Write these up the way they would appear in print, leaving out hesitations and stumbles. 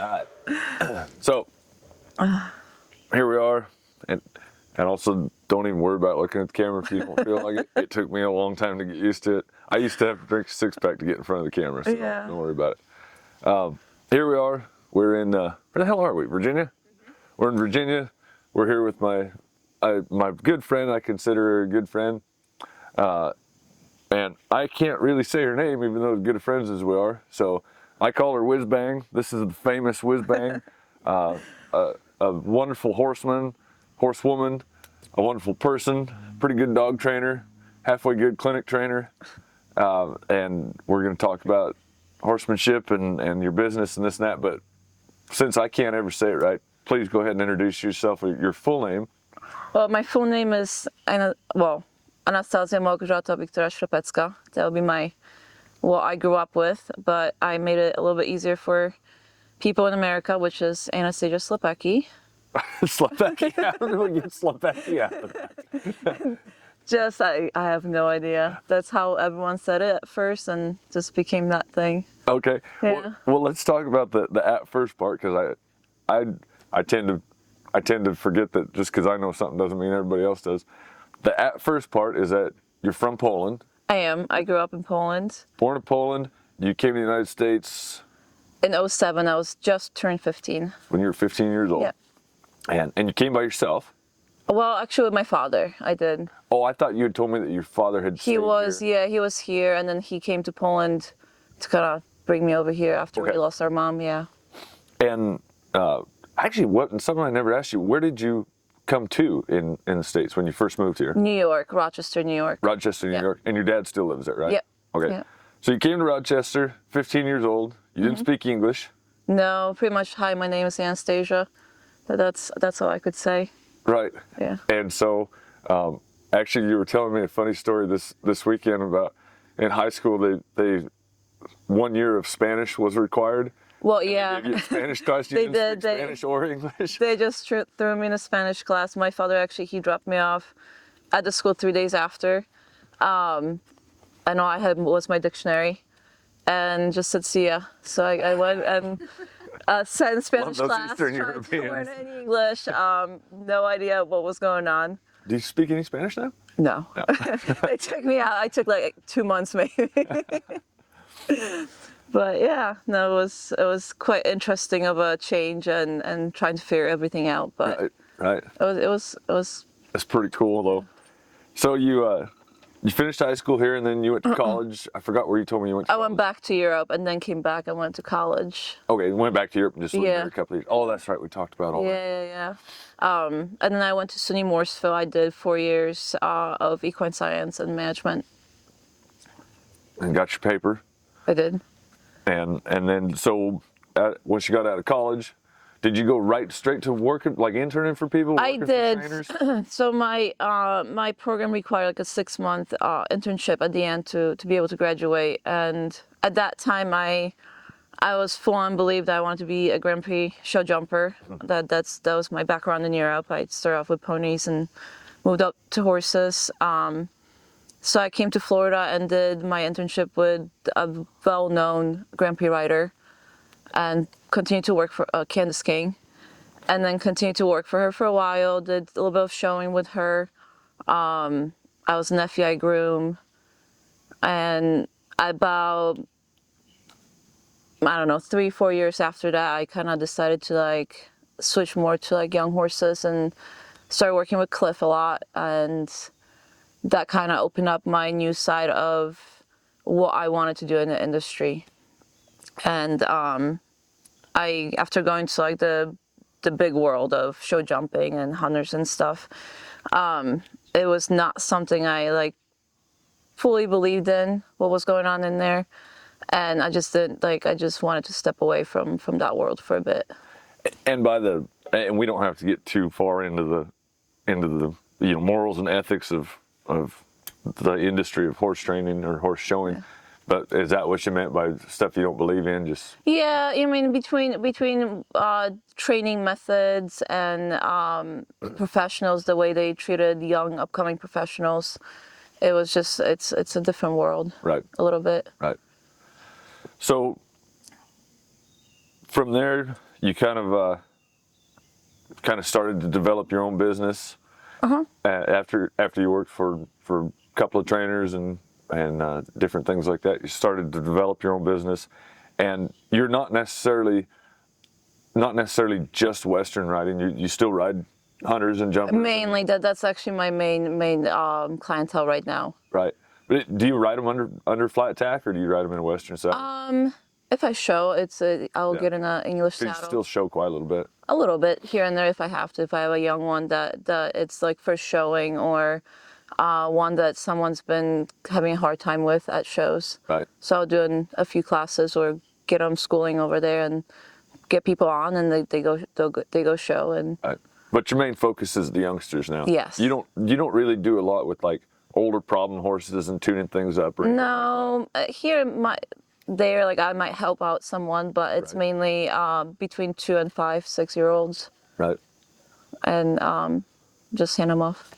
All right. So here we are, and also don't even worry about looking at the camera if you don't feel like it. It took me a long time to get used to it. I used to have to drink a six-pack to get in front of the camera, so Yeah. don't worry about it. Here we are. We're in where the hell are we? Virginia? Mm-hmm. We're in Virginia. We're here with my good friend. I consider her a good friend. And I can't really say her name, even though as good of friends as we are. So I call her WhizBang. This is the famous WhizBang, a wonderful horsewoman, a wonderful person, pretty good dog trainer, halfway good clinic trainer. And we're going to talk about horsemanship and your business and this and that. But since I can't ever say it right, please go ahead and introduce yourself with your full name. Well, my full name is Anastasia Viktora Slepecka. That would be what I grew up with, but I made it a little bit easier for people in America, which is Anastasia Slepecki. Slepecki? How do we get Slepecki out of that? I have no idea. That's how everyone said it at first, and just became that thing. Okay. Yeah. Well, let's talk about the at first part, because I tend to forget that just because I know something doesn't mean everybody else does. The at first part is that you're from Poland. I am. I grew up in Poland. Born in Poland. You came to the United States In 2007, I was just turned 15. when you were 15 years old. Yeah. And you came by yourself. Well, actually, with my father, I did. Oh, I thought you had told me that your father had stayed here. He was here, and then he came to Poland to kind of bring me over here after we lost our mom, yeah. And actually, something I never asked you, where did you come to in the States when you first moved here? New York, Rochester, New York. Rochester, New York. And your dad still lives there, right? Yep. Okay. Yep. So you came to Rochester, 15 years old. You didn't speak English. No, pretty much, hi, my name is Anastasia. That's all I could say. Right. Yeah. And so, actually, you were telling me a funny story this weekend about in high school, they 1 year of Spanish was required. Well, yeah. You get Spanish class, you didn't speak Spanish or English? They just threw me in a Spanish class. My father, actually, he dropped me off at the school 3 days after. And all I had was my dictionary and just said, see ya. So I went and sat in Spanish class, Eastern trying to Europeans. learn any English. No idea what was going on. Do you speak any Spanish now? No. They took me out. I took like 2 months maybe. But yeah, no, it was quite interesting of a change and trying to figure everything out. But right. It was. That's pretty cool though. So you finished high school here and then you went to college. I forgot where you told me you went to college. I went back to Europe and then came back and went to college. Okay, you went back to Europe and just lived there a couple of years. Oh, that's right. We talked about all that. Yeah. And then I went to SUNY Morrisville. I did 4 years of equine science and management. And got your paper. I did. And then so once you got out of college, did you go right straight to work, like interning for people? I did. For So my program required like a 6-month internship at the end to be able to graduate. And at that time, I was full on believed I wanted to be a Grand Prix show jumper. That was my background in Europe. I started off with ponies and moved up to horses. So I came to Florida and did my internship with a well-known Grand Prix rider and continued to work for Candace King, and then continued to work for her for a while, did a little bit of showing with her. I was an FEI groom, and about, I don't know, 3-4 years after that, I kind of decided to like switch more to like young horses and started working with Cliff a lot, and that kind of opened up my new side of what I wanted to do in the industry. And after going to like the big world of show jumping and hunters and stuff, it was not something I like fully believed in what was going on in there. And I just didn't I just wanted to step away from that world for a bit. And and we don't have to get too far into the morals and ethics of the industry of horse training or horse showing. Yeah. But is that what you meant by stuff you don't believe in? Just I mean between training methods and professionals, the way they treated young upcoming professionals, it was just it's a different world. Right. A little bit. Right. So from there, you kind of started to develop your own business. After you worked for a couple of trainers and different things like that, you started to develop your own business, and you're not necessarily just Western riding. You still ride hunters and jumpers. Mainly, that's actually my main clientele right now. Right. But do you ride them under flat tack, or do you ride them in a Western saddle? If I show, I'll get in an English So you saddle. still show quite a little bit. A little bit here and there if I have to. If I have a young one that it's like first showing, or one that someone's been having a hard time with at shows. Right. So I'll do a few classes or get them schooling over there and get people on, and they go show. And Right. But your main focus is the youngsters now. Yes. You don't really do a lot with like older problem horses and tuning things up. Or no, here there like I might help out someone, but it's mainly between 2 and 5, 6-year-olds. Right. And just hand them off.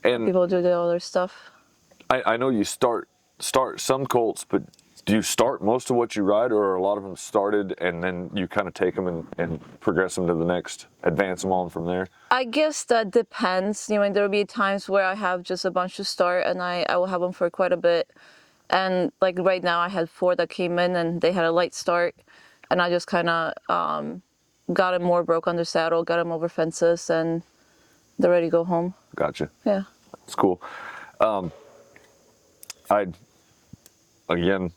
And People do the other stuff. I know you start some colts, but do you start most of what you ride, or are a lot of them started and then you kind of take them and progress them to the next, advance them on from there? I guess that depends. There will be times where I have just a bunch to start, and I will have them for quite a bit. And like right now, I had 4 that came in and they had a light start, and I just kind of got them more broke on their saddle, got them over fences, and they're ready to go home. Gotcha. Yeah. That's cool. Again,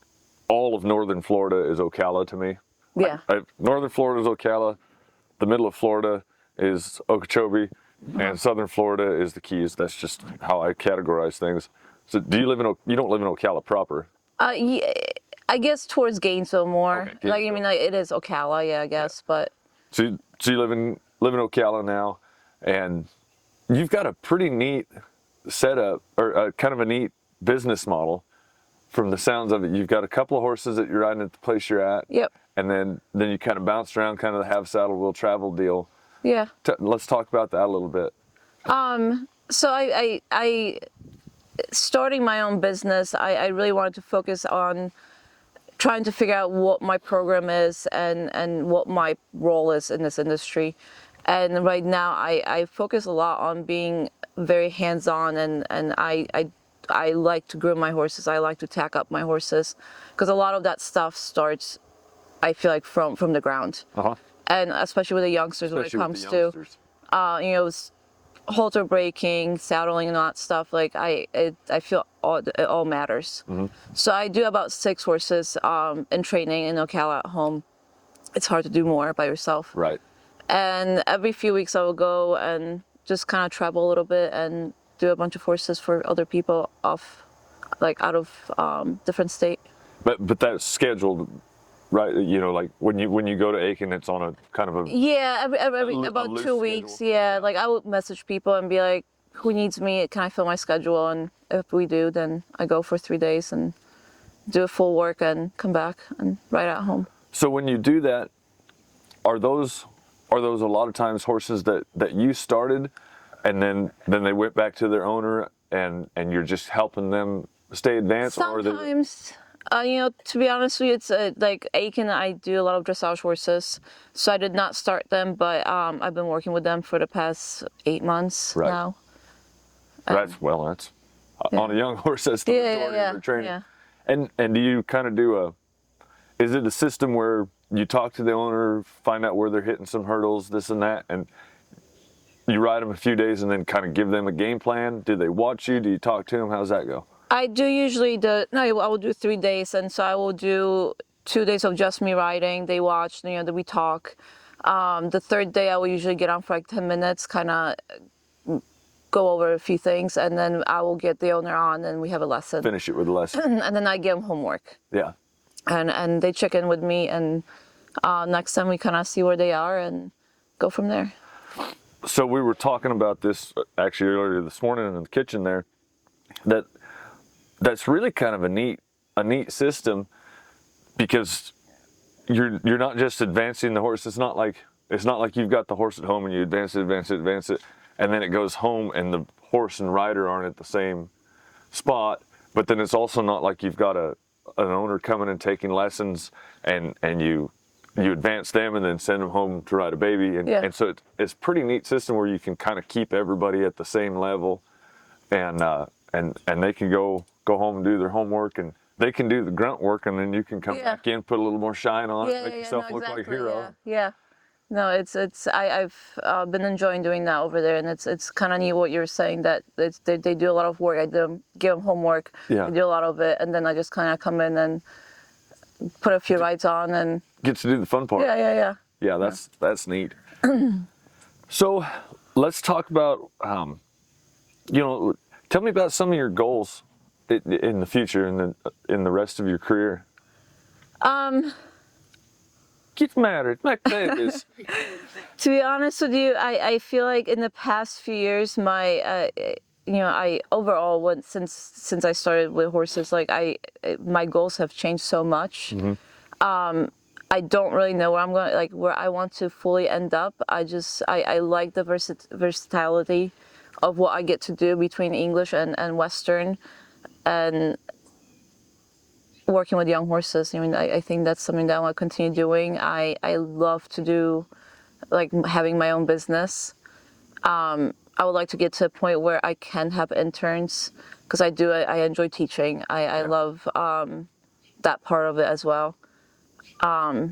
all of northern Florida is Ocala to me. Yeah. Northern Florida is Ocala, the middle of Florida is Okeechobee, and southern Florida is the Keys. That's just how I categorize things. So do you you don't live in Ocala proper? Yeah, I guess towards Gainesville more. Okay, Gainesville. Like it is Ocala, yeah, I guess, but. So you live in Ocala now, and you've got a pretty neat setup, or kind of a neat business model. From the sounds of it, you've got a couple of horses that you're riding at the place you're at. Yep. And then you kind of bounce around, kind of the have saddle wheel travel deal. Yeah. Let's talk about that a little bit. So I starting my own business, I really wanted to focus on trying to figure out what my program is and what my role is in this industry. And right now I focus a lot on being very hands-on, and I like to groom my horses. I like to tack up my horses, because a lot of that stuff starts, I feel like, from the ground. And especially with the youngsters, when it comes to, halter breaking, saddling, and all that stuff. Like I feel it all matters. So I do about 6 horses in training in Ocala at home. It's hard to do more by yourself. Right. And every few weeks I will go and just kind of travel a little bit and do a bunch of horses for other people out of different state. But that's scheduled, right? Like when you go to Aiken, it's on a kind of a every about 2 weeks. Schedule. Yeah, like I would message people and be like, "Who needs me? Can I fill my schedule?" And if we do, then I go for 3 days and do a full work and come back and ride at home. So when you do that, are those a lot of times horses that you started, and then they went back to their owner, and you're just helping them stay advanced? Sometimes, to be honest with you, it's like Aiken, I do a lot of dressage horses, so I did not start them, but I've been working with them for the past 8 months now. That's on a young horse. That's the majority of their training. Yeah. And do you kind of do is it a system where you talk to the owner, find out where they're hitting some hurdles, this and that, and you ride them a few days and then kind of give them a game plan? Do they watch you? Do you talk to them? How's that go? I do usually I will do 3 days, and so I will do 2 days of just me riding. They watch, we talk. The 3rd day I will usually get on for like 10 minutes, kind of go over a few things, and then I will get the owner on and we have a lesson. Finish it with a lesson. And then I give them homework. Yeah. And they check in with me, and next time we kind of see where they are and go from there. So we were talking about this actually earlier this morning in the kitchen there, that's really kind of a neat system, because you're not just advancing the horse. It's not like you've got the horse at home and you advance it, and then it goes home and the horse and rider aren't at the same spot. But then it's also not like you've got an owner coming and taking lessons, and you you advance them and then send them home to ride a baby. And so it's a pretty neat system where you can kind of keep everybody at the same level, and they can go home and do their homework, and they can do the grunt work, and then you can come back in, put a little more shine on it, make yourself look like a hero. Yeah. No, I've been enjoying doing that over there, and it's kind of neat what you're saying, that they do a lot of work. I give them homework. Yeah. I do a lot of it, and then I just kind of come in and put a few rides on and get to do the fun part. Yeah, that's neat. So let's talk about tell me about some of your goals in the future, in the rest of your career. Get married, make babies. To be honest with you, I feel like in the past few years, my I overall went since I started with horses, like my goals have changed so much. I don't really know where I'm going, like where I want to fully end up. I like the versatility of what I get to do between English and Western, and working with young horses. I mean, I think that's something that I want to continue doing. I love to do, like, having my own business. I would like to get to a point where I can have interns, because I enjoy teaching. I love that part of it as well. But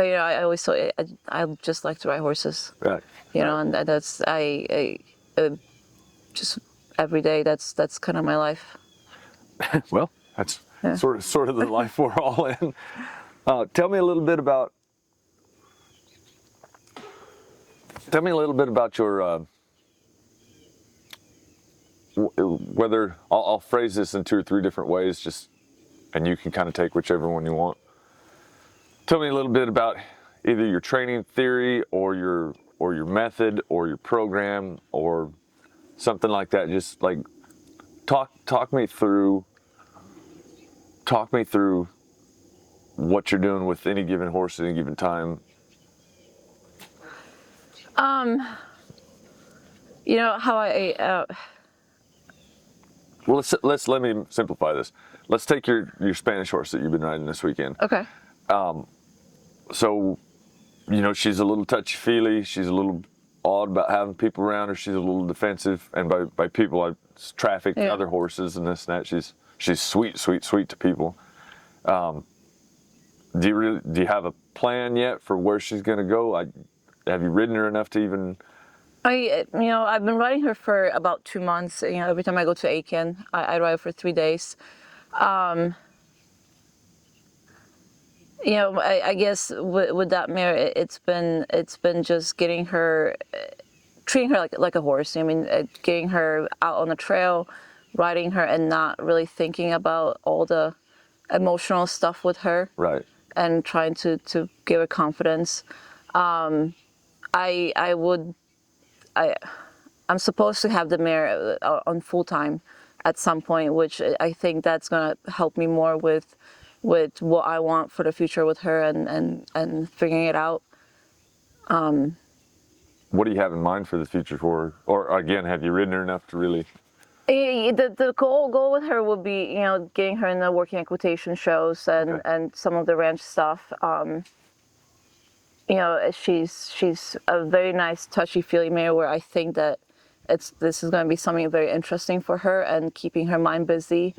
I always say I just like to ride horses. Right. And that's I just every day. That's kind of my life. Well, that's sort of the life we're all in. Tell me a little bit about your whether I'll phrase this in 2 or 3 different ways, and you can kind of take whichever one you want. Tell me a little bit about either your training theory or your method or your program or something like that. Just like talk me through what you're doing with any given horse at any given time. How I Well, let me simplify this. Let's take your Spanish horse that you've been riding this weekend. Okay. So, she's a little touchy-feely. She's a little odd about having people around her. She's a little defensive, and by people, I traffic other horses and this and that. She's sweet to people. Do you have a plan yet for where she's going to go? Have you ridden her enough to even? I've been riding her for about 2 months. Every time I go to Aiken, I ride for 3 days. I guess with that mare, it's been just getting her, treating her like a horse. I mean, getting her out on the trail, riding her, and not really thinking about all the emotional stuff with her. Right. And trying to give her confidence. I'm supposed to have the mare on full time at some point, which I think that's gonna help me more with what I want for the future with her and figuring it out. What do you have in mind for the future for her? Or again, have you ridden her enough to really? The goal with her would be, getting her in the working equitation shows and some of the ranch stuff. She's a very nice, touchy-feely mare where I think that this is going to be something very interesting for her and keeping her mind busy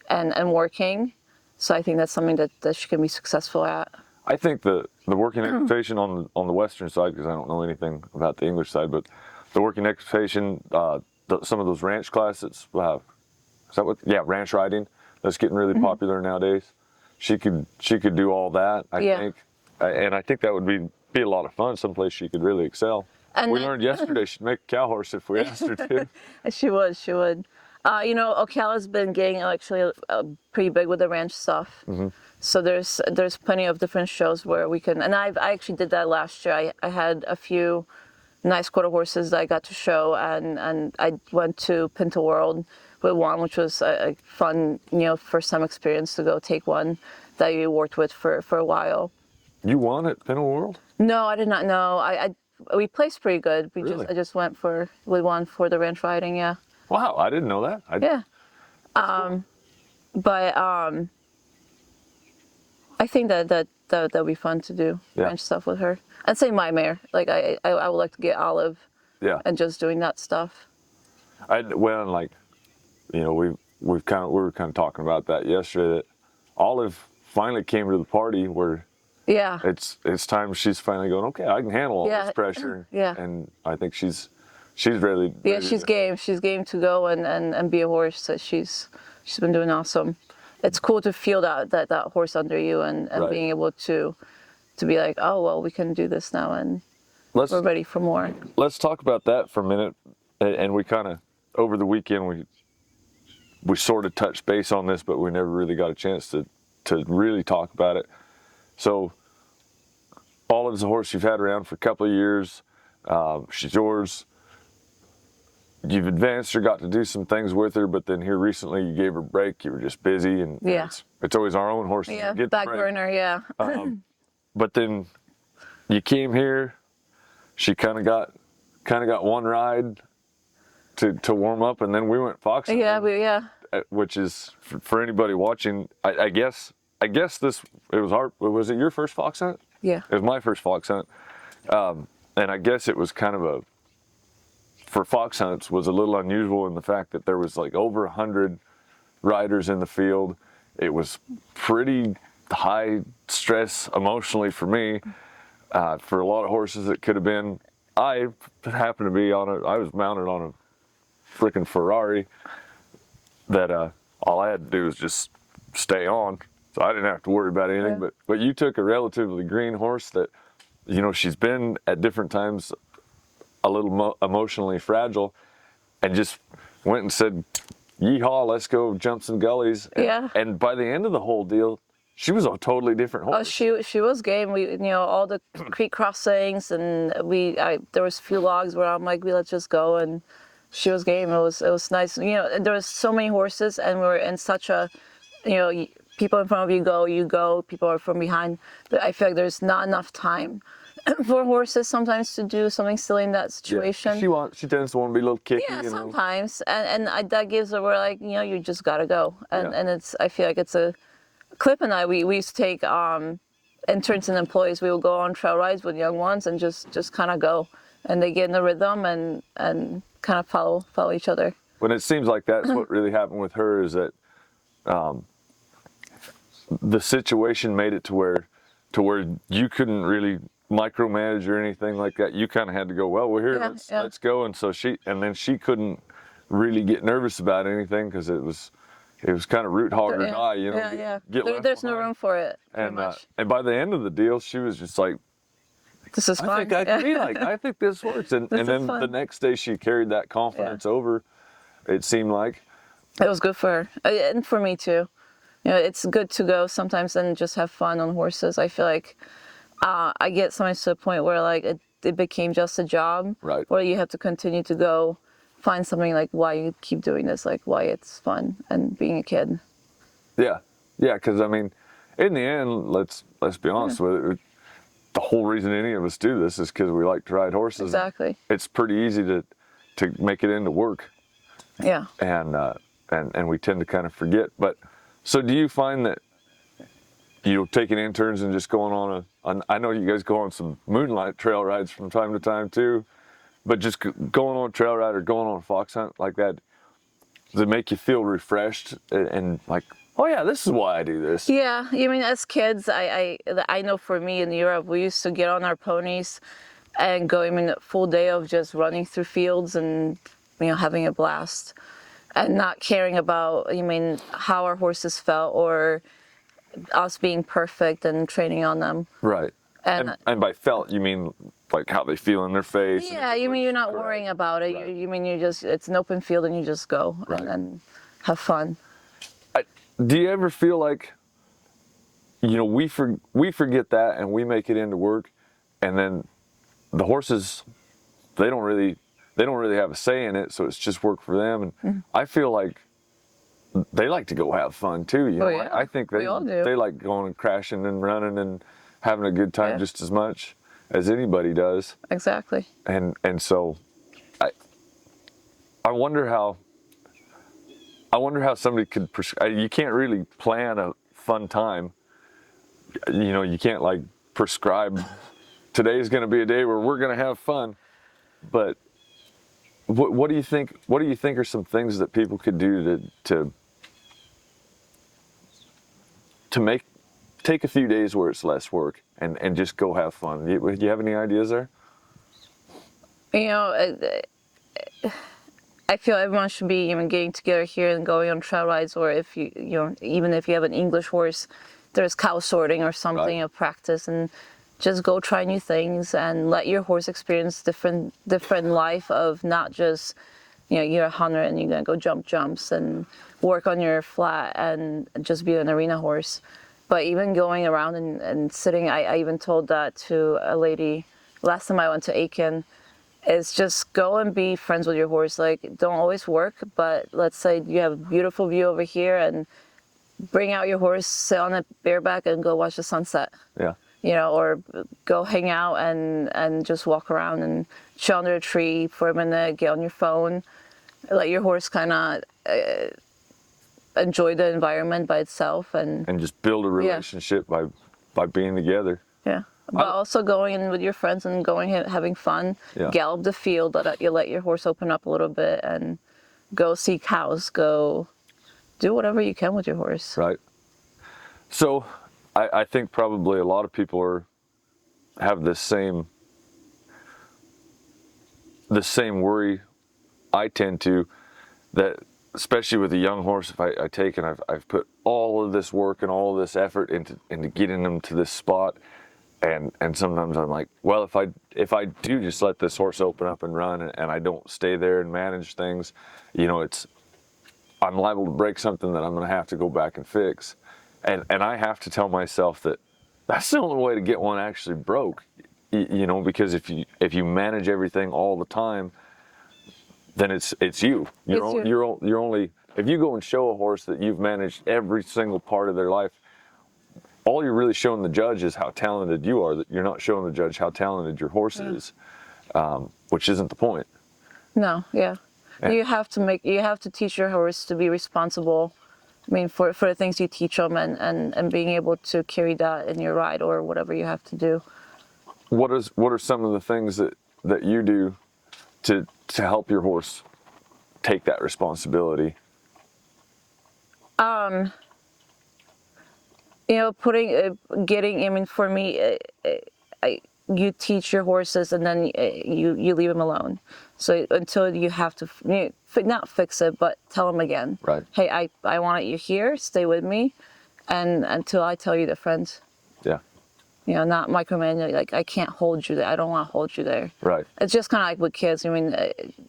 and working. So I think that's something that she can be successful at. I think the working equitation on the Western side, because I don't know anything about the English side, but the working equitation, some of those ranch classes, is that what? Yeah, ranch riding. That's getting really popular nowadays. She could do all that, I think, and I think that would be a lot of fun. Someplace she could really excel. And we learned yesterday she'd make a cow horse if we asked her to. She would. Ocala's been getting actually pretty big with the ranch stuff. So there's plenty of different shows where we can, and I actually did that last year. I had a few nice quarter horses that I got to show, and I went to Pinto World with one, which was a fun, first time experience to go take one that you worked with for a while. You won at Pinto World? No, I did not know. We placed pretty good. I just went with one for the ranch riding. Yeah. Wow, I didn't know that. Yeah. Cool. But I think that that would be fun to do, Yeah. ranch stuff with her. And same my mare. Like I would like to get Olive Yeah. and just doing that stuff. Well, and like, you know, we were kind of talking about that yesterday, that Olive finally came to the party where Yeah. it's time she's finally going, okay, I can handle all Yeah. this pressure. Yeah. And I think she's really Yeah, she's game. She's game to go and be a horse. So she's been doing awesome. It's cool to feel that horse under you and Right. being able to be like, oh well, we can do this now and we're ready for more. Let's talk about that for a minute. And we kind of, over the weekend, we sort of touched base on this, but we never really got a chance to really talk about it. So Olive's a horse you've had around for a couple of years. She's yours. You've advanced her, got to do some things with her, but then here recently you gave her a break. You were just busy, and Yeah. it's always our own horse. Yeah, Get the back break. burner. Yeah. But then you came here. She kind of got one ride to warm up, and then we went fox hunting. Yeah. Which is for anybody watching. I guess was it your first fox hunt? Yeah. It was my first fox hunt, and I guess it was kind of for fox hunts was a little unusual in the fact that there was like over 100 riders in the field. It was pretty high stress emotionally for me. For a lot of horses, it could have been. I happened to be I was mounted on a freaking Ferrari that all I had to do was just stay on, so I didn't have to worry about anything. Yeah. But you took a relatively green horse that, you know, she's been at different times a little emotionally fragile, and just went and said, yeehaw, let's go jump some gullies. And by the end of the whole deal, she was a totally different horse. Oh, she was game. We, you know, all the creek crossings, and there was a few logs where I'm like, let's just go, and she was game. It was nice. You know, there was so many horses, and we were in such a, you know, people in front of you go, people are from behind. I feel like there's not enough time for horses sometimes to do something silly in that situation. Yeah, she tends to want to be a little kicky. Yeah, you know? sometimes, and that gives her, we're like, you know, you just gotta go, and it's, I feel like it's a, Clip and I, we used to take interns and employees. We would go on trail rides with young ones and just kind of go, and they get in the rhythm and kind of follow each other. When it seems like that's what really happened with her, is that the situation made it to where you couldn't really micromanage or anything like that. You kind of had to go, well, we're here, let's go. And so she couldn't really get nervous about anything, because it was kind of root hog or die, you know. There's no room for it. And by the end of the deal, she was just like, this is fun. I think I can be like, I think this works. And then the next day she carried that confidence over, it seemed like. It was good for her, and for me too. You know, it's good to go sometimes and just have fun on horses. I feel like I get sometimes to a point where like it became just a job, right? Where you have to continue to go find something like why you keep doing this, like why it's fun and being a kid. Yeah, because I mean, in the end, let's be honest with it. The whole reason any of us do this is because we like to ride horses. Exactly. It's pretty easy to make it into work. Yeah. And we tend to kind of forget. But so do you find that, you know, taking interns and just going on I know you guys go on some moonlight trail rides from time to time too, but just going on a trail ride or going on a fox hunt like that, does it make you feel refreshed and like, oh yeah, this is why I do this? Yeah, I mean, as kids, I know for me in Europe, we used to get on our ponies and go, I mean, a full day of just running through fields and, you know, having a blast and not caring about, I mean, how our horses felt or us being perfect and training on them. Right. And by felt, you mean like how they feel in their face? Yeah, you mean you're not worrying about it. Right. You mean it's an open field and you just go and have fun. Do you ever feel like, you know, we forget that and we make it into work, and then the horses, they don't really have a say in it, so it's just work for them. And I feel like they like to go have fun too. You know, yeah. I think they like going and crashing and running and having a good time just as much as anybody does. Exactly. And so I wonder how somebody could, you can't really plan a fun time, you know, you can't like prescribe today's going to be a day where we're going to have fun. But what do you think? What do you think are some things that people could do to take a few days where it's less work and just go have fun? Do you have any ideas there? You know, I feel everyone should be even getting together here and going on trail rides, or if you know, even if you have an English horse, there's cow sorting or something Right. of practice, and just go try new things and let your horse experience different life of not just, you know, you're a hunter and you're gonna go jump jumps and work on your flat and just be an arena horse. But even going around and sitting, I even told that to a lady last time I went to Aiken, is just go and be friends with your horse. Like, don't always work, but let's say you have a beautiful view over here and bring out your horse, sit on a bareback and go watch the sunset. Yeah. You know, or go hang out and just walk around and chill under a tree for a minute, get on your phone, let your horse kind of enjoy the environment by itself, and just build a relationship by being together. Yeah. But also going in with your friends and going having fun, gallop the field, you let your horse open up a little bit and go see cows, go do whatever you can with your horse. Right. So I think probably a lot of people have the same worry I tend to, that especially with a young horse, if I take and I've put all of this work and all of this effort into getting them to this spot, and sometimes I'm like, well, if I do just let this horse open up and run and I don't stay there and manage things, you know, I'm liable to break something that I'm going to have to go back and fix. And I have to tell myself that that's the only way to get one actually broke, you know, because if you manage everything all the time, then it's you. You're only, if you go and show a horse that you've managed every single part of their life, all you're really showing the judge is how talented you are. That you're not showing the judge how talented your horse is, which isn't the point. No, yeah. You have to teach your horse to be responsible. I mean, for the things you teach them, and being able to carry that in your ride or whatever you have to do. What are some of the things that you do to help your horse take that responsibility? You know, I mean, for me, you teach your horses and then you leave them alone. So until you have to, not fix it, but tell them again. Right. Hey, I want you here, stay with me, and until I tell you different. Yeah. You know, not micromanage, like, I can't hold you there. I don't want to hold you there. Right. It's just kind of like with kids. I mean,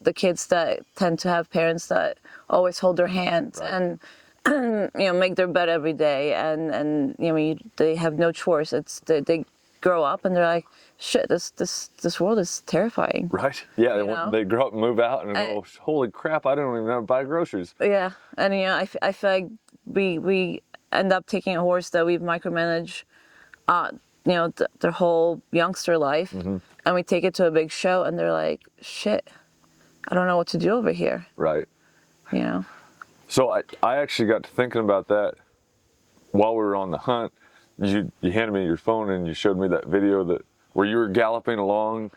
the kids that tend to have parents that always hold their hands and, you know, make their bed every day, and you know, they have no chores. They grow up and they're like, shit, this world is terrifying. Right. Yeah. They grow up and move out and go, holy crap, I don't even know how to buy groceries. Yeah. And, you know, I feel like we end up taking a horse that we've micromanaged, you know, their whole youngster life, and we take it to a big show and they're like, shit, I don't know what to do over here. Right. You know. So I actually got to thinking about that while we were on the hunt. You handed me your phone and you showed me that video where you were galloping along,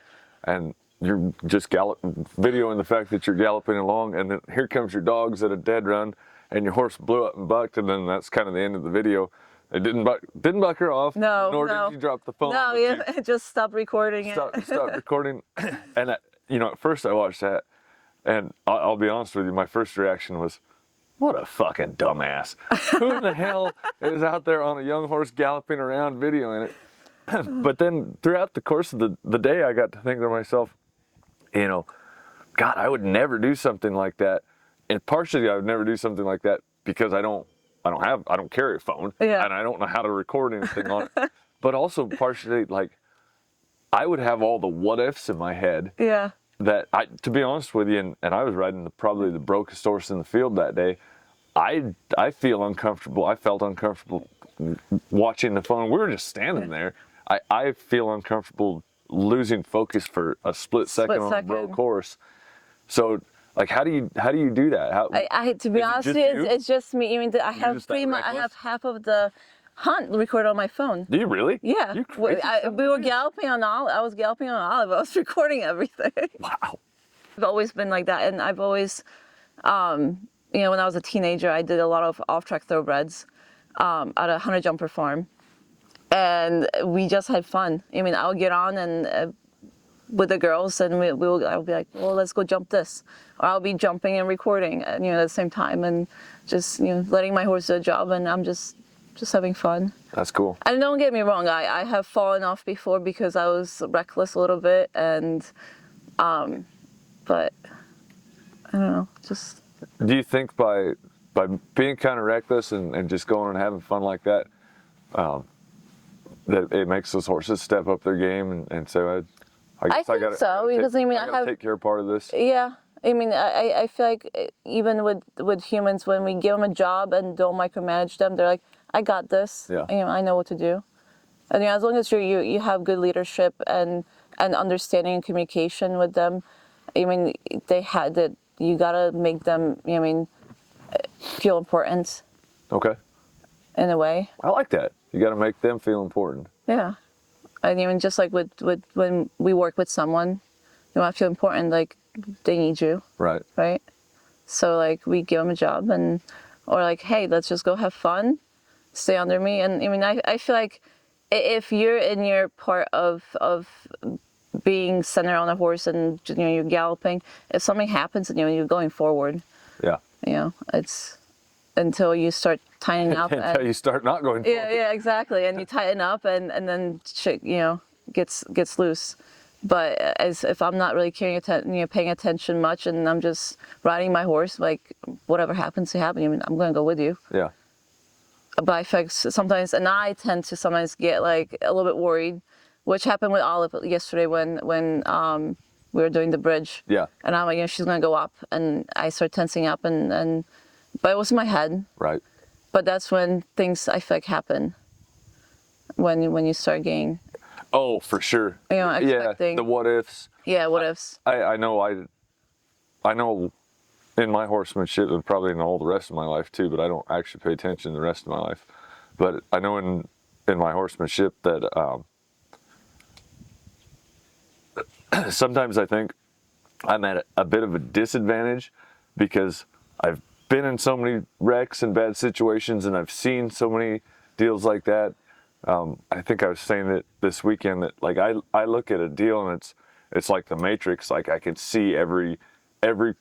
and you're just videoing the fact that you're galloping along, and then here comes your dogs at a dead run, and your horse blew up and bucked, and then that's kind of the end of the video. It didn't buck her off. No, nor no. did you drop the phone. No, yeah, just stop recording it. Stop recording. And you know, at first I watched that, and I'll be honest with you, my first reaction was, what a fucking dumbass. Who in the hell is out there on a young horse galloping around videoing it? But then throughout the course of the day, I got to think to myself, you know, God, I would never do something like that. And partially I would never do something like that because I don't carry a phone, and I don't know how to record anything on it. But also partially, like, I would have all the what ifs in my head. Yeah. That to be honest with you, and I was riding probably the brokest horse in the field that day. I feel uncomfortable. I felt uncomfortable watching the phone. We were just standing there. I feel uncomfortable losing focus for a split second on a broke horse. So, like, how do you do that? To be honest with you, it's just me. I mean, I have half of the hunt recorded on my phone. Do you really? Yeah, You crazy we were galloping on Olive. I was galloping on Olive. I was recording everything. Wow. I've always been like that, and I've always, you know, when I was a teenager, I did a lot of off-track thoroughbreds at a hunter jumper farm, and we just had fun. I mean, I'll get on and with the girls, and I'll be like, well, let's go jump this, or I'll be jumping and recording, you know, at the same time, and just, you know, letting my horse do a job, and I'm just having fun. That's cool. And don't get me wrong, I have fallen off before because I was reckless a little bit, and but I don't know, just. Do you think by being kind of reckless and just going and having fun like that, that it makes those horses step up their game and say, I guess I think gotta, so, because I mean, I have take care of part of this. Yeah, I mean, I feel like even with humans, when we give them a job and don't micromanage them, they're like, I got this. Yeah. You know, I know what to do. And you know, as long as you have good leadership and understanding and communication with them, I mean, they had that. You gotta make them, I mean, feel important. Okay. In a way. I like that. You got to make them feel important. Yeah. And even just like with when we work with someone, you want to feel important, like they need you. Right. Right. So like we give them a job or like, hey, let's just go have fun, stay under me. And I mean, I feel like if you're in your part of being centered on a horse and, you know, you're galloping, if something happens and, you know, you're going forward. Yeah. You know, it's until you start tightening up. Until you start not going forward. Yeah, exactly. And you tighten up and then shit, you know, gets loose. But as if I'm not really paying attention much, and I'm just riding my horse, like whatever happens to happen, I mean, I'm gonna go with you. Yeah. But I feel like sometimes, and I tend to sometimes get like a little bit worried, which happened with Olive yesterday when we were doing the bridge. Yeah. And I'm like, you know, she's gonna go up, and I start tensing up, but it was in my head. Right. But that's when things I feel like happen. When you start getting. Oh, for sure. You know, expecting. Yeah, the what ifs. Yeah, what ifs. I know in my horsemanship, and probably in all the rest of my life too, but I don't actually pay attention the rest of my life. But I know in my horsemanship that sometimes I think I'm at a bit of a disadvantage because I've been in so many wrecks and bad situations, and I've seen so many deals like that. I think I was saying that this weekend that like I look at a deal and it's like the Matrix. Like I can see every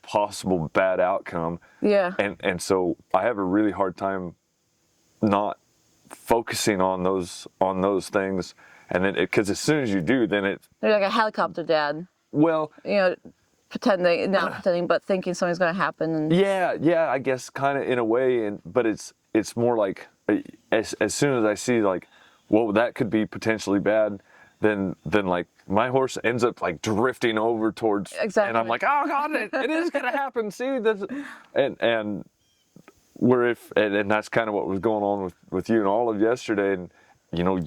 possible bad outcome. Yeah. And so I have a really hard time not focusing on those things. And then because as soon as you do, then You're like a helicopter dad. Well, you know, not pretending, but thinking something's gonna happen. And yeah, I guess kind of in a way. But it's more like as soon as I see like, well, that could be potentially bad, then like my horse ends up like drifting over towards. Exactly. And I'm like, oh God, it is gonna happen. See this, and where and that's kind of what was going on with you and Olive yesterday. And you know,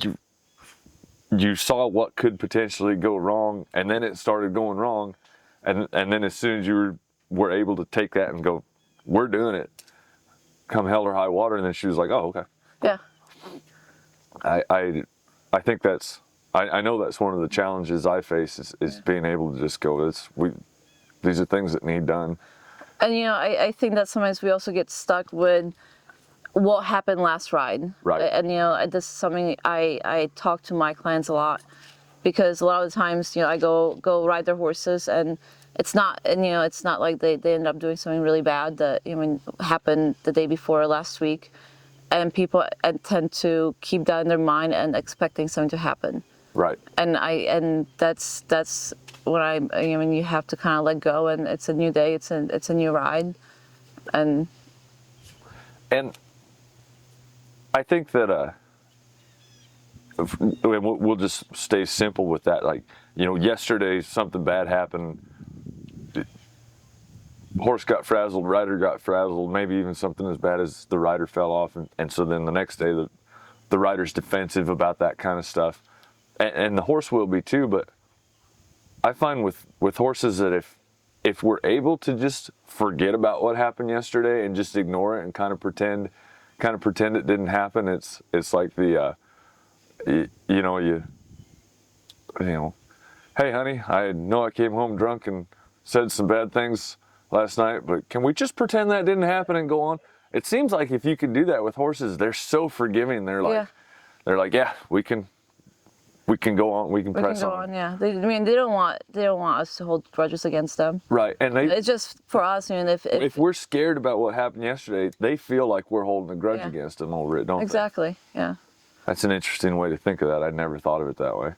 you saw what could potentially go wrong, and then it started going wrong, and then as soon as you were able to take that and go, we're doing it, come hell or high water, and then she was like, oh, okay. Yeah. I think I know that's one of the challenges I face is being able to just go, these are things that need done. And you know, I think that sometimes we also get stuck with what happened last ride. Right. And you know, this is something I talk to my clients a lot, because a lot of the times, you know, I go ride their horses, and it's not like they end up doing something really bad that, I mean, happened the day before or last week. And people tend to keep that in their mind and expecting something to happen. Right. And that's when I mean, you have to kind of let go, and it's a new day, it's a new ride, and I think that we'll just stay simple with that. Like, you know, yesterday something bad happened. Horse got frazzled, rider got frazzled, maybe even something as bad as the rider fell off, and so then the next day the rider's defensive about that kind of stuff, and the horse will be too. But I find with horses that if we're able to just forget about what happened yesterday and just ignore it and kind of pretend, kind of pretend it didn't happen. It's like the you know, hey honey, I know I came home drunk and said some bad things last night, but can we just pretend that didn't happen and go on? It seems like if you can do that with horses, they're so forgiving. They're like, yeah, we can go on, we can press on. Yeah. I mean, they don't want us to hold grudges against them. Right, and It's just for us. I mean, if we're scared about what happened yesterday, they feel like we're holding a grudge against them over it, don't exactly. they? Yeah. That's an interesting way to think of that. I'd never thought of it that way.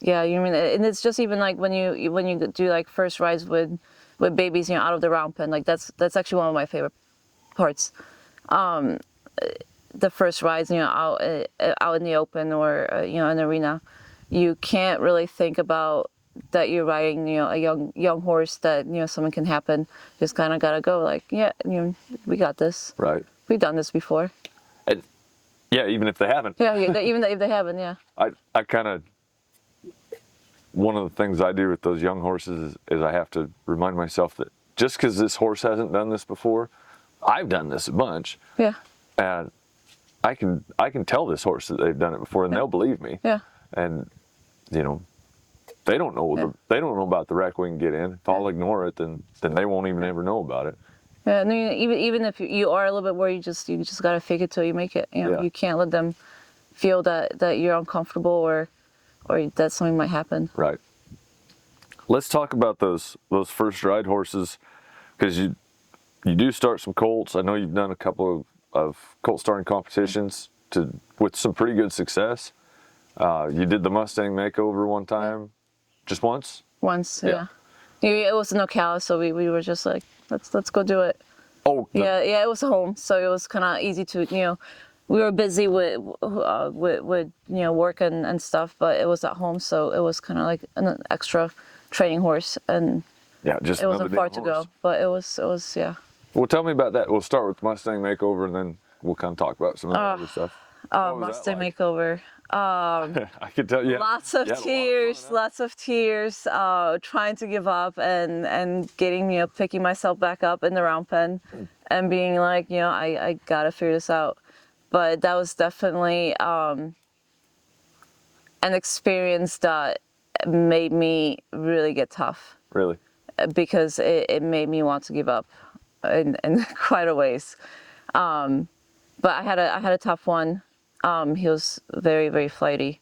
Yeah, you mean, and it's just even like when you do like first rides with babies, out of the round pen. Like that's actually one of my favorite parts. The first rides, out in the open or in an arena, you can't really think about that you're riding, a young horse that something can happen. Just kind of gotta go like, yeah, we got this. Right. We've done this before. And, yeah, even if they haven't. Yeah, even if they haven't, yeah. I kind of, one of the things I do with those young horses is I have to remind myself that just because this horse hasn't done this before, I've done this a bunch. Yeah. And I can tell this horse that they've done it before, and they'll believe me. Yeah. And they don't know they don't know about the wreck we can get in. If I'll ignore it, then they won't even ever know about it. Yeah, and even if you are a little bit worried, you just gotta fake it till you make it. You can't let them feel that you're uncomfortable or that something might happen. Right. Let's talk about those first ride horses, because you do start some colts. I know you've done a couple of colt starting competitions with some pretty good success. You did the Mustang makeover one time, just once. Once, yeah. It was in Ocala, so we were just like, let's go do it. Oh. Yeah, it was home, so it was kind of easy to we were busy with work and stuff, but it was at home, so it was kind of like an extra training horse, and just it wasn't far to go, but it was yeah. Well, tell me about that. We'll start with Mustang makeover, and then we'll kind of talk about some of the other stuff. Mustang makeover. I could tell you. Lots of tears, trying to give up and getting, picking myself back up in the round pen and being like, I gotta figure this out. But that was definitely an experience that made me really get tough. Really? Because it made me want to give up in quite a ways. But I had a tough one. He was very, very flighty,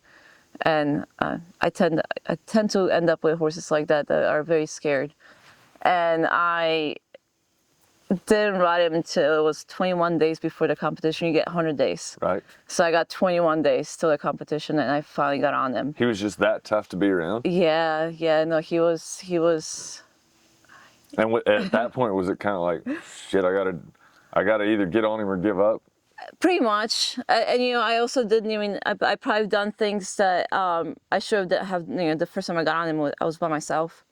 and I tend to end up with horses like that are very scared. And I didn't ride him until it was 21 days before the competition. You get 100 days. Right. So I got 21 days till the competition, and I finally got on him. He was just that tough to be around? Yeah, no, he was. And at that point, was it kind of like, shit, I gotta either get on him or give up? Pretty much. And I also didn't even, I probably done things that I should have, the first time I got on him, I was by myself.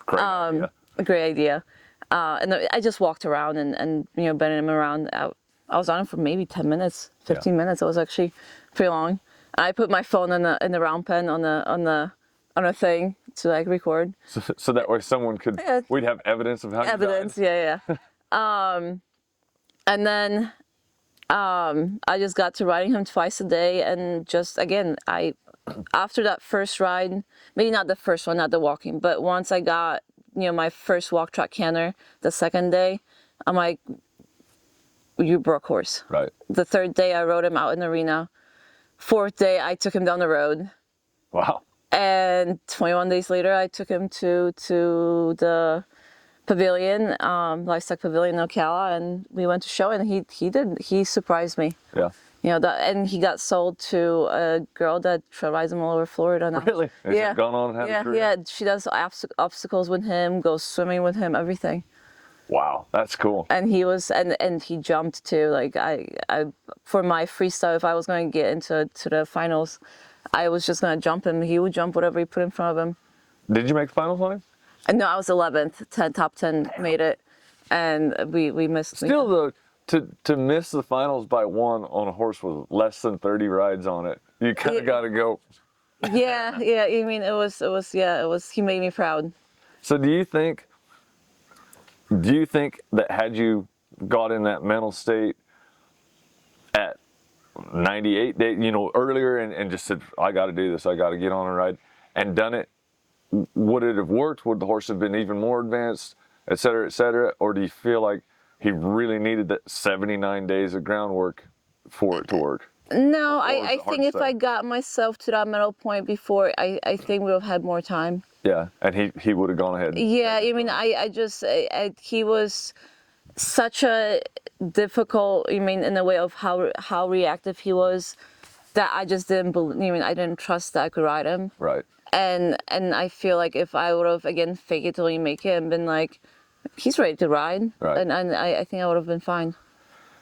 Great idea. A great idea. And I just walked around and bending him around. I was on him for maybe 10 minutes, 15 minutes. It was actually pretty long. I put my phone in the round pen on a thing to like record. So that way someone could, we'd have evidence of how you died. Yeah. And then I just got to riding him twice a day, and just again, after that first ride, maybe not the first one, not the walking, but once I got my first walk track canter, the second day, I'm like, you broke horse. Right. The third day I rode him out in the arena. Fourth day I took him down the road. Wow. And 21 days later I took him to the pavilion, livestock pavilion in Ocala, and we went to show, and he surprised me. Yeah. And he got sold to a girl that rides him all over Florida now. Really? Has gone on and had a career? Yeah, she does obstacles with him, goes swimming with him, everything. Wow, that's cool. And he was, and he jumped too. Like I for my freestyle, if I was going to get into the finals, I was just going to jump him. He would jump whatever he put in front of him. Did you make the finals on him? No, I was 11th, top 10 made it, and we missed. Still though, to miss the finals by one on a horse with less than 30 rides on it, you kind of got to go. Yeah. I mean, it was. He made me proud. So do you think that had you got in that mental state at 98 days, you know, earlier, and just said, I got to do this, I got to get on a ride, and done it, would it have worked? Would the horse have been even more advanced, et cetera, or do you feel like he really needed that 79 days of groundwork for it to work? No, Or is I it hard think to if I say? got myself to that mental point before, I think we would have had more time. Yeah, and he would have gone ahead. Yeah, I mean, he was such a difficult, I mean, in a way of how reactive he was, that I just didn't believe, I mean, I didn't trust that I could ride him. Right. And I feel like if I would have, again, fake it till you make it and been like, he's ready to ride. Right. And I think I would have been fine.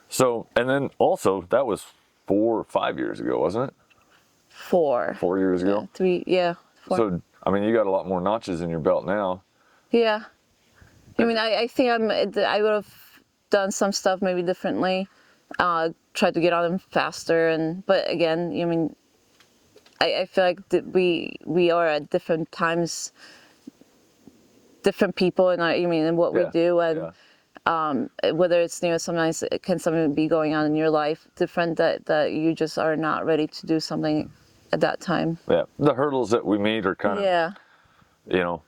So, and then also, that was 4 or 5 years ago, wasn't it? 4. 4 years ago? 3, yeah. 4. So, I mean, you got a lot more notches in your belt now. Yeah. I mean, I think I would have done some stuff maybe differently, tried to get on him faster, but again, I mean, I feel like we are at different times, different people, and in what we do, and whether it's, you know, sometimes it can something be going on in your life different that you just are not ready to do something at that time. Yeah, the hurdles that we meet are kind of, you know,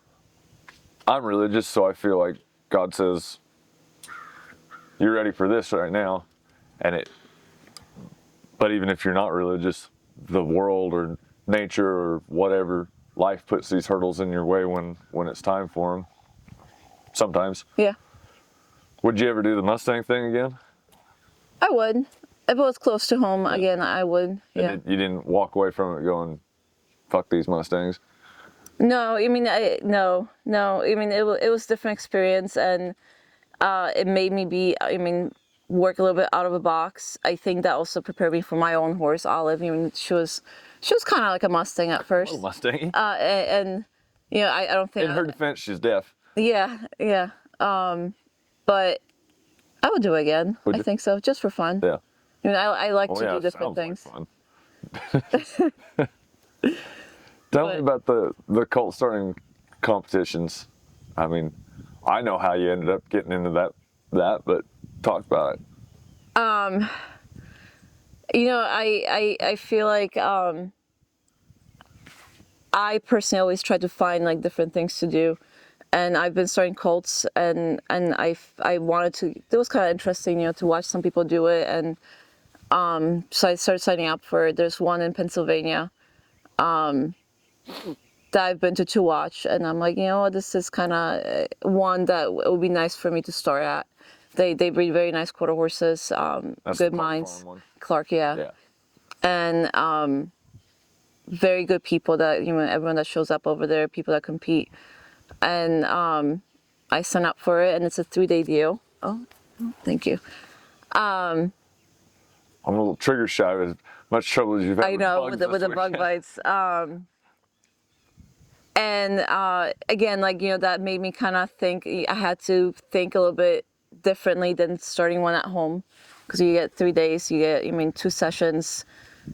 I'm religious, so I feel like God says, you're ready for this right now, but even if you're not religious, the world or nature or whatever, life puts these hurdles in your way when it's time for them. Sometimes. Yeah. Would you ever do the Mustang thing again? I would. If it was close to home, again, I would. Yeah. And you didn't walk away from it going, fuck these Mustangs? No, I mean, no. I mean, it was a different experience, and it made me work a little bit out of the box. I think that also prepared me for my own horse, Olive. I mean, she was kind of like a Mustang at first. Oh, Mustang. And you know, I don't think. In her defense, she's deaf. Yeah. But I would do it again. I think so, just for fun. Yeah. I mean, I like to do different things. Like fun. Tell me about the Colt starting competitions. I mean, I know how you ended up getting into that, but talk about it. You know, I feel like I personally always try to find like different things to do, and I've been starting Colts, and I wanted to. It was kind of interesting, you know, to watch some people do it, and so I started signing up for it. There's one in Pennsylvania that I've been to watch, and I'm like, you know what, this is kind of one that it would be nice for me to start at. They breed very nice quarter horses, good minds. Clark, yeah. And very good people that, you know, everyone that shows up over there, people that compete. And I signed up for it, and it's a 3-day deal. Oh, thank you. I'm a little trigger shy. As much trouble as you've had. I know, with the bug bites. And again, like, you know, that made me kind of think. I had to think a little bit differently than starting one at home, because you get 3 days. You get, 2 sessions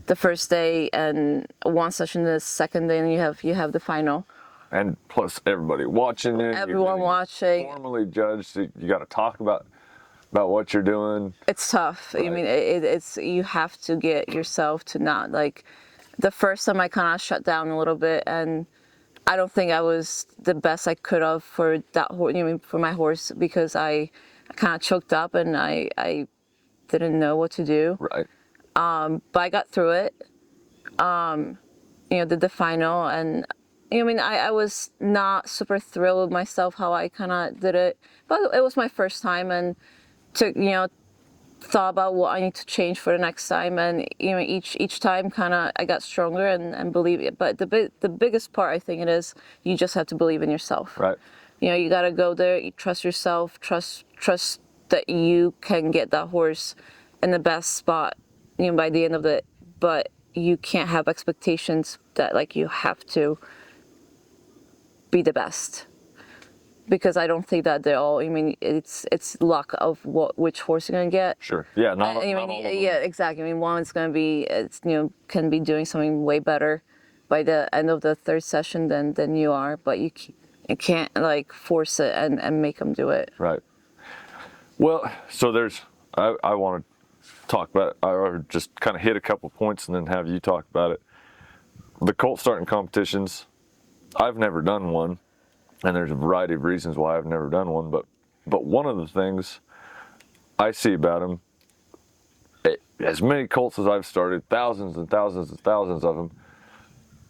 the first day and 1 session the second day, and you have the final. And plus everybody watching it. Everyone watching. Formally judged. So you got to talk about what you're doing. It's tough. Right. I mean, it's you have to get yourself to not, like, the first time I kind of shut down a little bit, and I don't think I was the best I could have for that horse, for my horse, because I kind of choked up and I didn't know what to do. Right. But I got through it. Did the final, and I was not super thrilled with myself how I kind of did it, but it was my first time, and thought about what I need to change for the next time, and each time kind of I got stronger and believe it. But the biggest part, I think, it is you just have to believe in yourself. Right. You got to go there, you trust yourself, trust that you can get that horse in the best spot, by the end of it. But you can't have expectations that, like, you have to be the best, because I don't think that they're all. It's luck of which horse you're gonna get. Sure. Yeah. Not all of them. Yeah, exactly. One's gonna be, can be doing something way better by the end of the 3rd session than you are, but you can't like force it and make them do it. Right. Well, so I want to talk about, or just kind of hit a couple points and then have you talk about it. The colt starting competitions, I've never done one, and there's a variety of reasons why I've never done one, but one of the things I see about them, as many colts as I've started, thousands and thousands and thousands of them,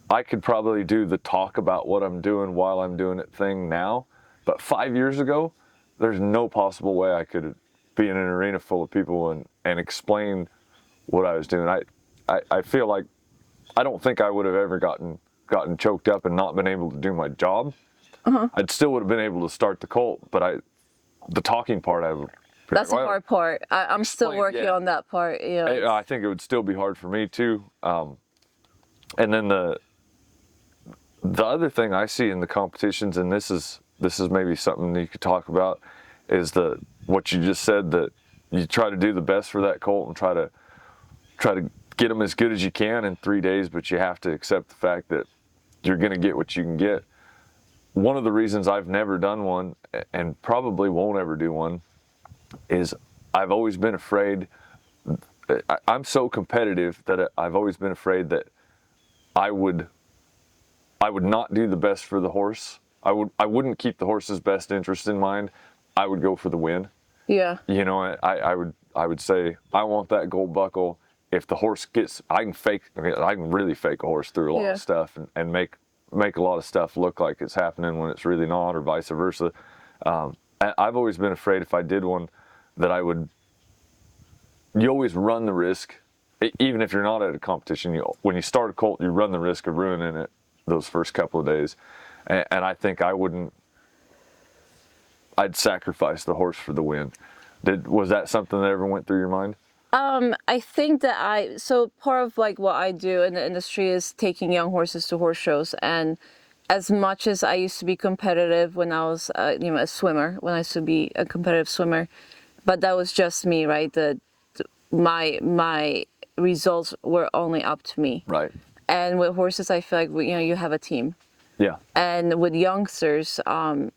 I could probably do the talk about what I'm doing while I'm doing it thing now, but 5 years ago, there's no possible way I could be in an arena full of people and explain what I was doing. I feel like I don't think I would have ever gotten choked up and not been able to do my job. I'd still would have been able to start the colt, but the talking part I would. That's the hard part. I'm still working on that part. Yeah. I think it would still be hard for me too. And then the other thing I see in the competitions, and this is maybe something you could talk about, is what you just said, that you try to do the best for that colt and try to get them as good as you can in 3 days, but you have to accept the fact that you're going to get what you can get. One of the reasons I've never done one, and probably won't ever do one, is I've always been afraid. I'm so competitive that I've always been afraid that I would not do the best for the horse. I wouldn't keep the horse's best interest in mind. I would go for the win. Yeah. You know, I would say, I want that gold buckle. If the horse gets, I can really fake a horse through a lot of stuff and make a lot of stuff look like it's happening when it's really not, or vice versa. I've always been afraid if I did one that you always run the risk, even if you're not at a competition, when you start a colt, you run the risk of ruining it those first couple of days. And I think I'd sacrifice the horse for the win. Was that something that ever went through your mind? I think that so part of like what I do in the industry is taking young horses to horse shows. And as much as I used to be competitive when I was, a swimmer, when I used to be a competitive swimmer, but that was just me, right? My results were only up to me. Right. And with horses, I feel like, you have a team. Yeah. And with youngsters, I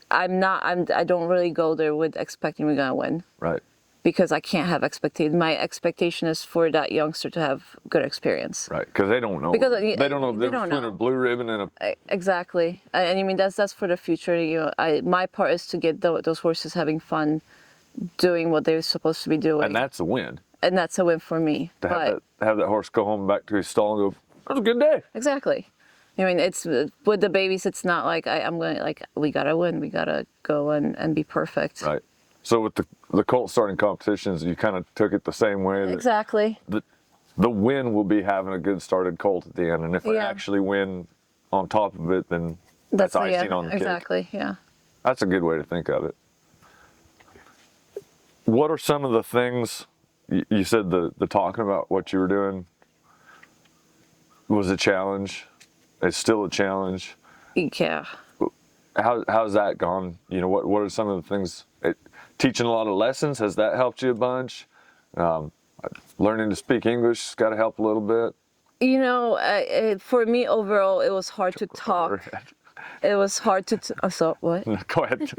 don't really go there with expecting we're gonna win. Right. Because I can't have expectation. My expectation is for that youngster to have good experience. Right, because they don't know. Because they don't know the difference between a blue ribbon and a. Exactly, and I mean that's for the future. My part is to get those horses having fun, doing what they're supposed to be doing. And that's a win. And that's a win for me. To have that horse go home back to his stall and go, "That was a good day." Exactly. I mean, it's with the babies. It's not like I'm going like we gotta win. We gotta go and be perfect. Right. So with the colt starting competitions, you kind of took it the same way. Exactly. The win will be having a good started colt at the end, and if I actually win on top of it, then that's icing on the cake. Exactly. Yeah. That's a good way to think of it. What are some of the things you said? The talking about what you were doing was a challenge. It's still a challenge. Yeah. How's that gone? What are some of the things? Teaching a lot of lessons, has that helped you a bunch? Learning to speak English has got to help a little bit. For me overall, it was hard to talk. It was hard to. So what? Go ahead.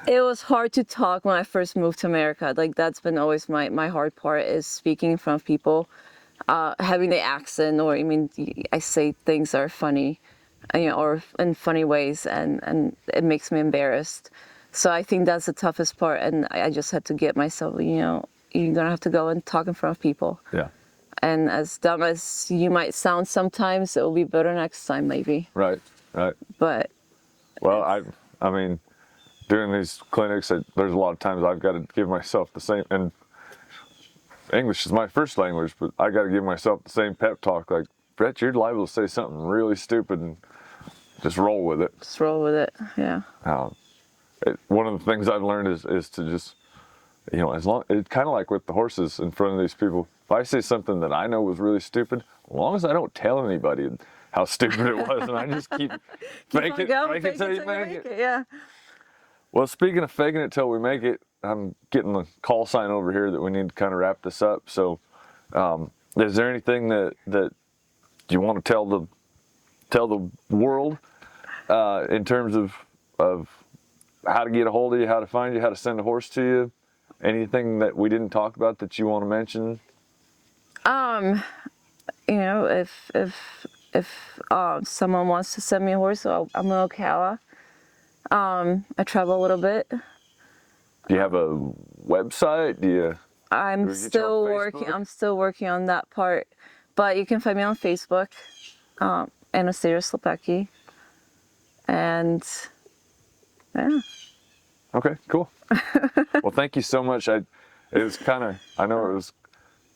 It was hard to talk when I first moved to America. Like that's been always my hard part, is speaking in front of people, having the accent, or I say things that are funny, or in funny ways, and it makes me embarrassed. So I think that's the toughest part, and I just had to get myself, you're gonna have to go and talk in front of people. Yeah. And as dumb as you might sound sometimes, it will be better next time, maybe. Right. But. Well, I mean, doing these clinics, there's a lot of times I've got to give myself the same, and English is my first language, but I got to give myself the same pep talk. Like, Brett, you're liable to say something really stupid, and just roll with it. Just roll with it. Yeah. One of the things I've learned is to just, it's kind of like with the horses in front of these people. If I say something that I know was really stupid, as long as I don't tell anybody how stupid it was, and I just keep fake it till you make it. Yeah. Well, speaking of faking it till we make it, I'm getting the call sign over here that we need to kind of wrap this up. So, is there anything that you want to tell the world in terms of how to get a hold of you, how to find you, how to send a horse to you? Anything that we didn't talk about that you want to mention? You know, if someone wants to send me a horse, so I'm in Ocala. I travel a little bit. Do you have a website? Do you? I'm Do we get you on still working. Facebook? I'm still working on that part, but you can find me on Facebook, Anastasia Slepecki, and yeah. Okay, cool. Well, thank you so much. I know it was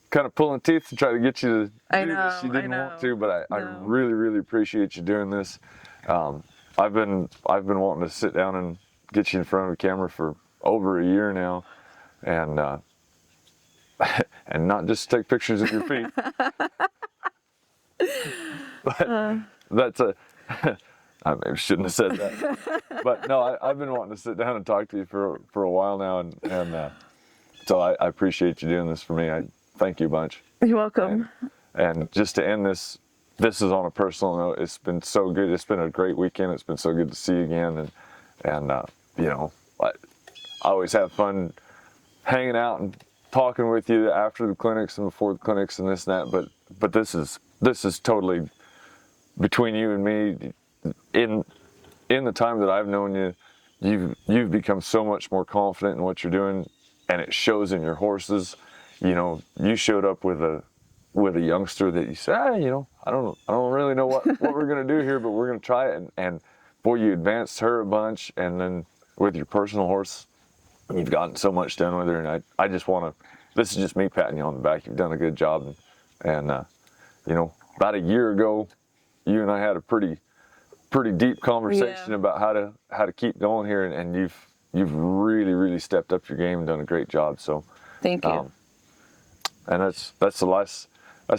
kind of pulling teeth to try to get you to I do know, this. You I didn't know. want to, but I No. really, really appreciate you doing this. I've been wanting to sit down and get you in front of the camera for over a year now, and and not just take pictures of your feet. But that's a I maybe shouldn't have said that. But no, I've been wanting to sit down and talk to you for a while now, and so I appreciate you doing this for me. I thank you a bunch. You're welcome. And just to end this is on a personal note. It's been so good. It's been a great weekend. It's been so good to see you again, and you know, I always have fun hanging out and talking with you after the clinics and before the clinics and this and that. But this is totally between you and me. In the time that I've known you, you've become so much more confident in what you're doing, and it shows in your horses. You know, you showed up with a youngster that you said, you know, I don't really know what we're gonna do here, but we're gonna try it. And boy, you advanced her a bunch, and then with your personal horse, you've gotten so much done with her. And I just want to. This is just me patting you on the back. You've done a good job, and you know, about a year ago, you and I had a pretty deep conversation about how to keep going here, and you've really stepped up your game and done a great job. So Thank you. And that's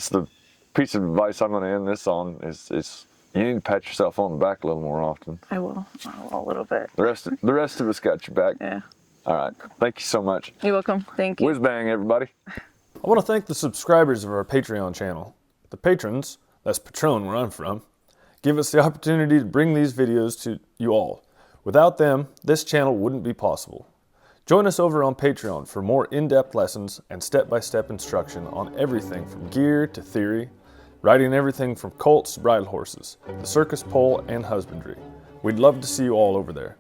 the piece of advice I'm going to end this on is you need to pat yourself on the back a little more often. I will a little bit. The rest of us got your back. Yeah. All right. Thank you so much. You're welcome. Thank you. WhizBang, everybody. I want to thank the subscribers of our Patreon channel. The patrons, that's Patron where I'm from, give us the opportunity to bring these videos to you all. Without them, this channel wouldn't be possible. Join us over on Patreon for more in-depth lessons and step-by-step instruction on everything from gear to theory, riding everything from colts to bridle horses, the circus pole, and husbandry. We'd love to see you all over there.